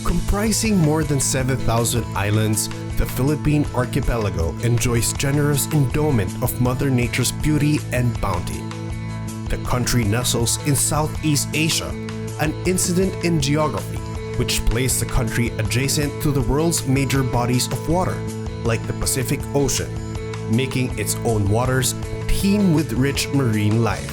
Comprising more than 7,000 islands, the Philippine archipelago enjoys generous endowment of Mother Nature's beauty and bounty. The country nestles in Southeast Asia, an incident in geography which placed the country adjacent to the world's major bodies of water, like the Pacific Ocean, making its own waters teem with rich marine life.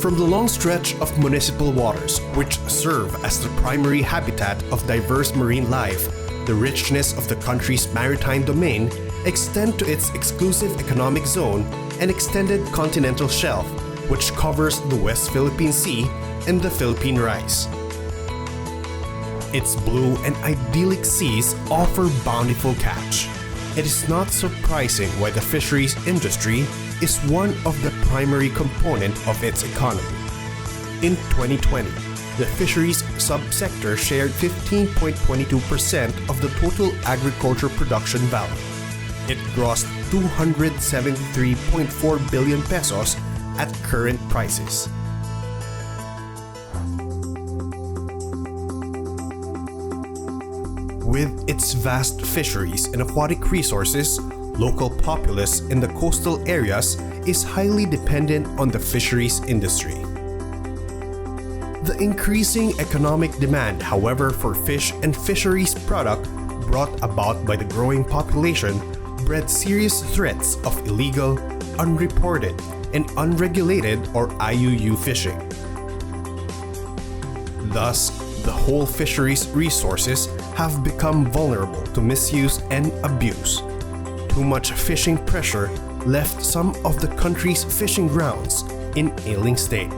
From the long stretch of municipal waters, which serve as the primary habitat of diverse marine life, the richness of the country's maritime domain extend to its exclusive economic zone and extended continental shelf, which covers the West Philippine Sea and the Philippine Rice. Its blue and idyllic seas offer bountiful catch. It is not surprising why the fisheries industry is one of the primary component of its economy. In 2020, the fisheries subsector shared 15.22% of the total agriculture production value. It grossed 273.4 billion pesos at current prices. With its vast fisheries and aquatic resources, local populace in the coastal areas is highly dependent on the fisheries industry. The increasing economic demand, however, for fish and fisheries product brought about by the growing population bred serious threats of illegal, unreported, and unregulated or IUU fishing. Thus, the whole fisheries resources have become vulnerable to misuse and abuse. Too much fishing pressure left some of the country's fishing grounds in ailing state.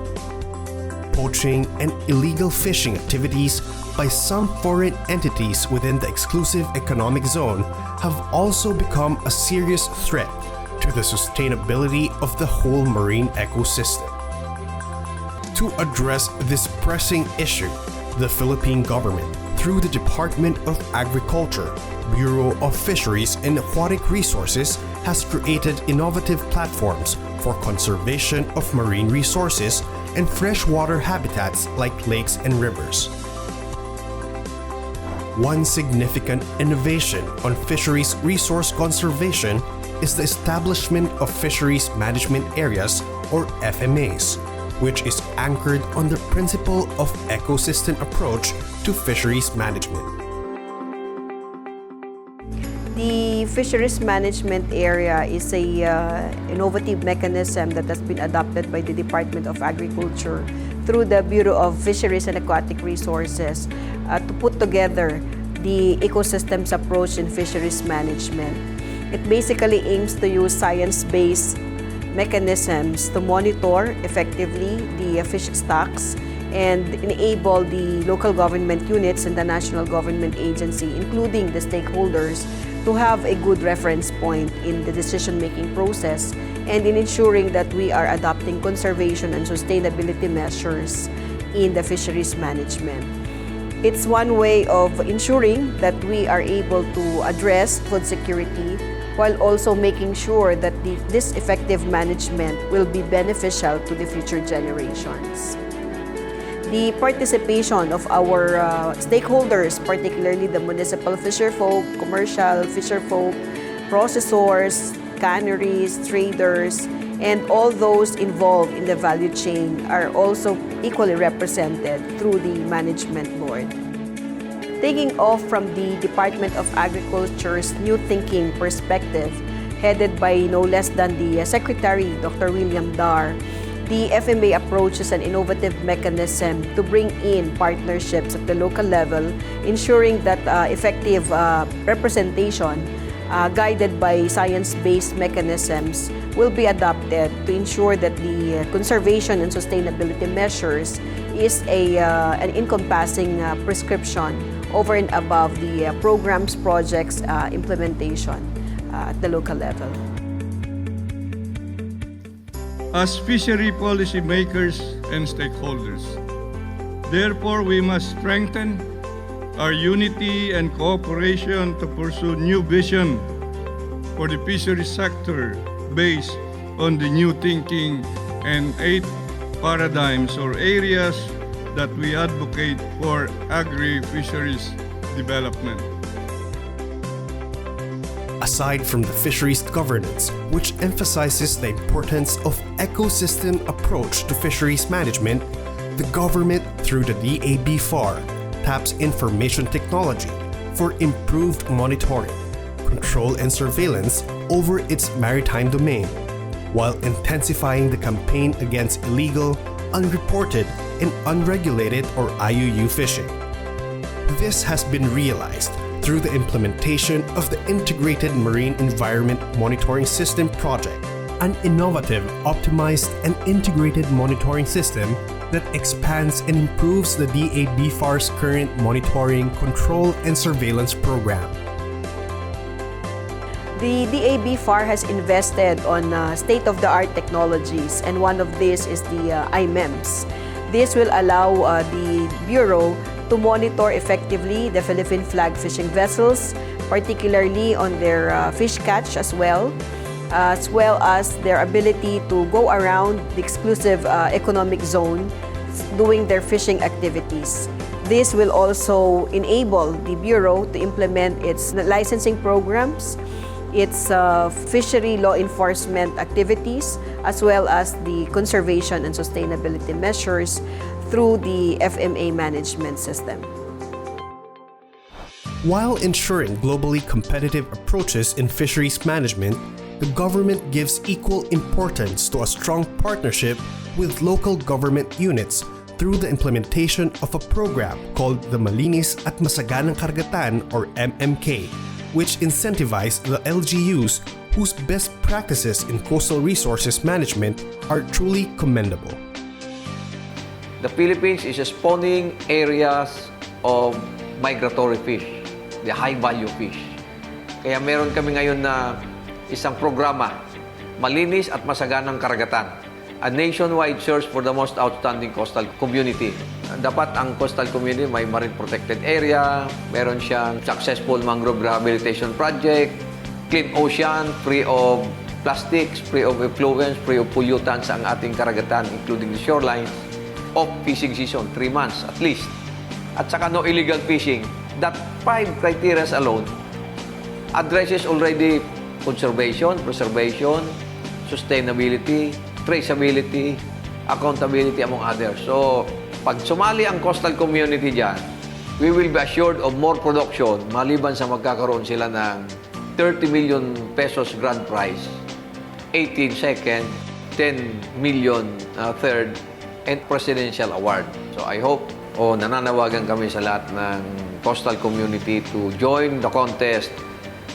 Poaching and illegal fishing activities by some foreign entities within the exclusive economic zone have also become a serious threat to the sustainability of the whole marine ecosystem. To address this pressing issue, the Philippine government, through the Department of Agriculture, Bureau of Fisheries and Aquatic Resources, has created innovative platforms for conservation of marine resources and freshwater habitats like lakes and rivers. One significant innovation on fisheries resource conservation is the establishment of fisheries management areas, or FMAs, which is anchored on the principle of ecosystem approach to fisheries management. The fisheries management area is a innovative mechanism that has been adopted by the Department of Agriculture through the Bureau of Fisheries and Aquatic Resources to put together the ecosystems approach in fisheries management. It basically aims to use science-based mechanisms to monitor effectively the fish stocks and enable the local government units and the national government agency, including the stakeholders, to have a good reference point in the decision-making process and in ensuring that we are adopting conservation and sustainability measures in the fisheries management. It's one way of ensuring that we are able to address food security while also making sure that this effective management will be beneficial to the future generations. The participation of our stakeholders, particularly the municipal fisherfolk, commercial fisherfolk, processors, canneries, traders, and all those involved in the value chain are also equally represented through the management board. Taking off from the Department of Agriculture's New Thinking perspective, headed by no less than the Secretary, Dr. William Dar, the FMA approach is an innovative mechanism to bring in partnerships at the local level, ensuring that effective representation guided by science-based mechanisms will be adopted to ensure that the conservation and sustainability measures is an encompassing prescription over and above the programs, projects, implementation at the local level. As fishery policy makers and stakeholders, therefore we must strengthen our unity and cooperation to pursue new vision for the fishery sector based on the new thinking and 8 paradigms or areas that we advocate for agri-fisheries development. Aside from the fisheries governance, which emphasizes the importance of ecosystem approach to fisheries management, the government, through the DAB-FAR, taps information technology for improved monitoring, control and surveillance over its maritime domain, while intensifying the campaign against illegal, unreported, and unregulated or IUU fishing. This has been realized through the implementation of the Integrated Marine Environment Monitoring System project, an innovative, optimized, and integrated monitoring system that expands and improves the DAB-FAR's current monitoring, control, and surveillance program. The DAB-FAR has invested on state-of-the-art technologies, and one of these is the IMEMS. This will allow the Bureau to monitor effectively the Philippine flag fishing vessels, particularly on their fish catch as well as their ability to go around the exclusive economic zone doing their fishing activities. This will also enable the Bureau to implement its licensing programs, its fishery law enforcement activities, as well as the conservation and sustainability measures through the FMA management system. While ensuring globally competitive approaches in fisheries management, the government gives equal importance to a strong partnership with local government units through the implementation of a program called the Malinis at Masaganang Karagatan or MMK, which incentivize the LGUs whose best practices in coastal resources management are truly commendable. The Philippines is spawning areas of migratory fish, the high-value fish. Kaya meron kami ngayon na isang programa, Malinis at Masaganang Karagatan, a nationwide search for the most outstanding coastal community. Dapat ang coastal community may marine protected area, meron siyang successful mangrove rehabilitation project, clean ocean, free of plastics, free of effluents, free of pollutants ang ating karagatan, including the shoreline. Off-fishing season, 3 months at least. At saka no illegal fishing. That 5 criteria alone addresses already conservation, preservation, sustainability, traceability, accountability, among others. So, pag sumali ang coastal community dyan, we will be assured of more production maliban sa magkakaroon sila ng 30 million pesos grand prize, 18 second, 10 million third, and presidential award. So I hope nananawagan kami sa lahat ng coastal community to join the contest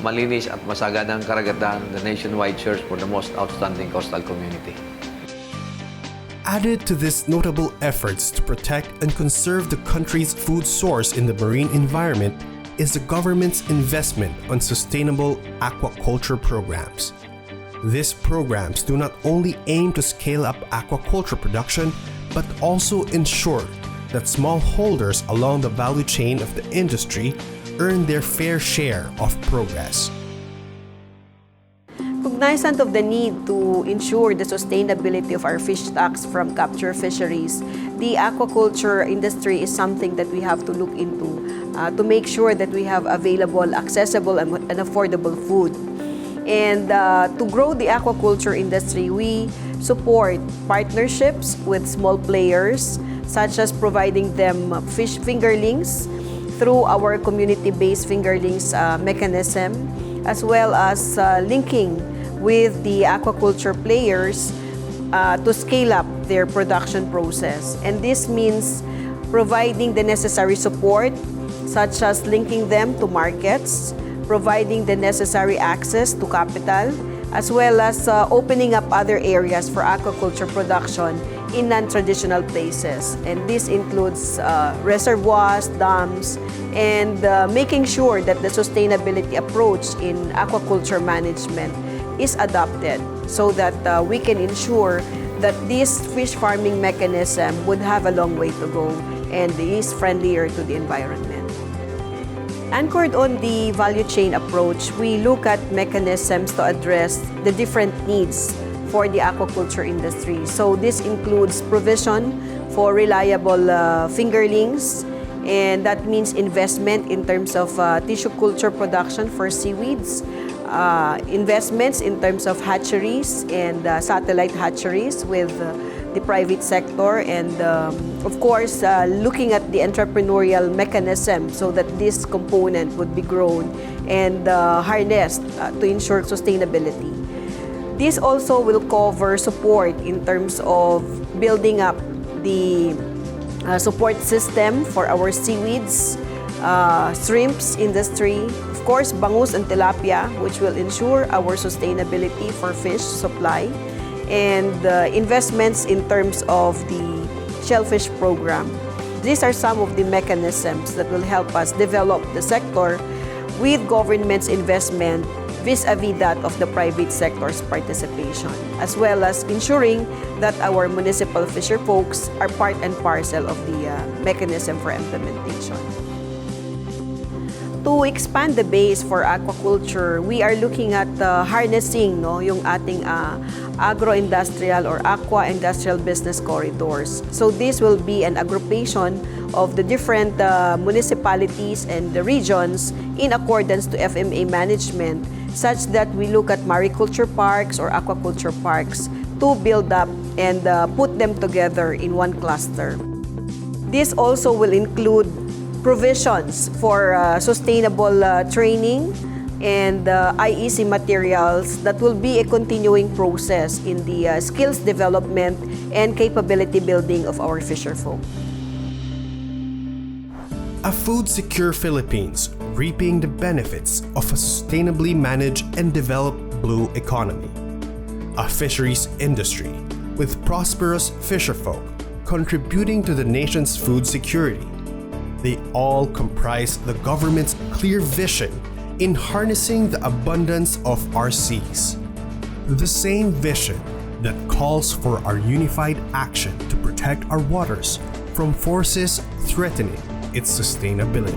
Malinis at Masaganang Karagatan, the nationwide search for the most outstanding coastal community. Added to this notable efforts to protect and conserve the country's food source in the marine environment is the government's investment on sustainable aquaculture programs. These programs do not only aim to scale up aquaculture production, but also ensure that smallholders along the value chain of the industry earn their fair share of progress. Cognizant of the need to ensure the sustainability of our fish stocks from capture fisheries, the aquaculture industry is something that we have to look into to make sure that we have available, accessible, and affordable food. And to grow the aquaculture industry, we support partnerships with small players, such as providing them fish fingerlings through our community-based fingerlings mechanism, as well as linking with the aquaculture players to scale up their production process. And this means providing the necessary support, such as linking them to markets, providing the necessary access to capital, as well as opening up other areas for aquaculture production in non-traditional places. And this includes reservoirs, dams, and making sure that the sustainability approach in aquaculture management is adopted so that we can ensure that this fish farming mechanism would have a long way to go and is friendlier to the environment. Anchored on the value chain approach, we look at mechanisms to address the different needs for the aquaculture industry. So this includes provision for reliable fingerlings, and that means investment in terms of tissue culture production for seaweeds, investments in terms of hatcheries and satellite hatcheries with the private sector, and of course looking at the entrepreneurial mechanism so that this component would be grown and harnessed to ensure sustainability. This also will cover support in terms of building up the support system for our seaweeds, shrimps industry, of course bangus and tilapia, which will ensure our sustainability for fish supply, and investments in terms of the shellfish program. These are some of the mechanisms that will help us develop the sector with government's investment vis-a-vis that of the private sector's participation, as well as ensuring that our municipal fisher folks are part and parcel of the mechanism for implementation. To expand the base for aquaculture, we are looking at harnessing yung ating agro-industrial or aqua-industrial business corridors. So this will be an aggregation of the different municipalities and the regions in accordance to FMA management, such that we look at mariculture parks or aquaculture parks to build up and put them together in one cluster. This also will include provisions for sustainable training and IEC materials that will be a continuing process in the skills development and capability building of our fisherfolk. A food-secure Philippines reaping the benefits of a sustainably managed and developed blue economy. A fisheries industry with prosperous fisherfolk contributing to the nation's food security. They all comprise the government's clear vision in harnessing the abundance of our seas. The same vision that calls for our unified action to protect our waters from forces threatening its sustainability.